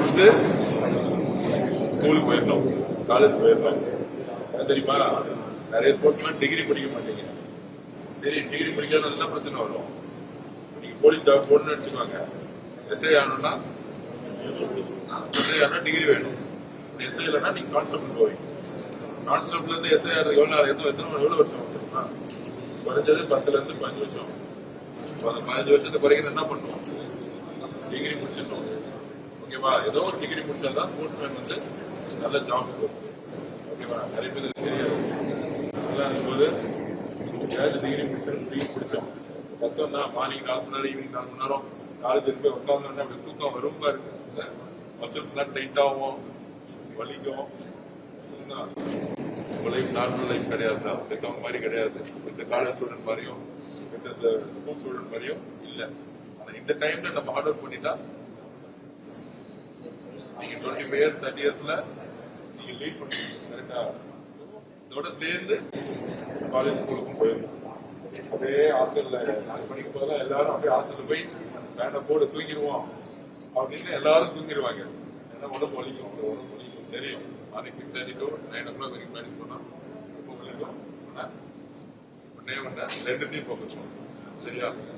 முடிச்சுட்டு ஸ்கூலுக்கு போயிட்டோம், காலேஜ் போயிட்டோம். தெரியுமா, நிறைய ஸ்போர்ட்ஸ்மேன் டிகிரி படிக்க மாட்டீங்க. டிகிரி படிக்காத தான் பிரச்சனை வரும். நீங்க போலீஸ் ஜாப் போடணும்னு வச்சுக்கோங்க, எஸ்ஐ ஆகணும்னா டிகிரி வேணும். எஸ்ஐ இல்லைன்னா நீங்க கான்ஸ்டபிள் போவீங்க. கான்ஸ்டபிள் இருந்து எஸ்ஐ ஆகிறது எவ்வளவு வருஷம் வந்துச்சுன்னா குறைஞ்சது 10 to 15 வருஷம். 15 வருஷத்துக்கு குறைக்கிற என்ன பண்ணுவோம், டிகிரி முடிச்சிடணும். ஓகேவா, ஏதோ ஒரு டிகிரி முடிச்சாதான் ஸ்போர்ட்ஸ்மேன் வந்து நல்ல ஜாப் இருக்கும். ஓகேவா, நிறைய பேருக்கு தெரியாது. நல்லா இருக்கும்போது டிகிரி முடிச்சோம், டிகிரி முடிச்சோம் கஷ்டம் தான். மார்னிங் 4 மணி நேரம், ஈவினிங் 4 மணி நேரம் காலேஜ் போய் உட்காந்தோம்னா அப்படி தூக்கம் ரொம்ப இருக்கு. மசில்ஸ் எல்லாம் டைட் ஆகும், வலிக்கும். லைஃப் நார்மல் லைஃப் கிடையாது தான். மத்தவங்க மாதிரி கிடையாது. இந்த காலேஜ் ஸ்டூடெண்ட் மாதிரியும் இந்த ஸ்கூல் ஸ்டூடெண்ட் மாதிரியும் இல்ல. ஆனா இந்த டைம்ல நம்ம ஹார்ட் ஒர்க் பண்ணிட்டா நீங்க 25 years 30 yearsல நீங்க லீட் பண்ணுவீங்க. கரெக்டா? இதோட சேர்ந்து காலேஜ் ஸ்கூலுக்கும் போயிருந்தோம். அப்படியே ஹாஸ்டல்ல நாங்கள் படிக்கும் போதுதான் எல்லாரும் அப்படியே ஹாஸ்டல்ல போய் வேண்ட போட தூங்கிடுவோம் அப்படின்னு எல்லாரும் தூங்கிடுவாங்க. ஏன்னா உடம்பு வலிக்கும், உடம்பு வலிக்கும் தெரியும். மார்னிங் 6:30 to 9 o'clock வரைக்கும் ப்ராக்டிஸ் பண்ணா ரொம்ப வலிக்கும். ஒன்னே ரெண்டுத்தையும் ஃபோக்கஸ் பண்ணும். சரியா?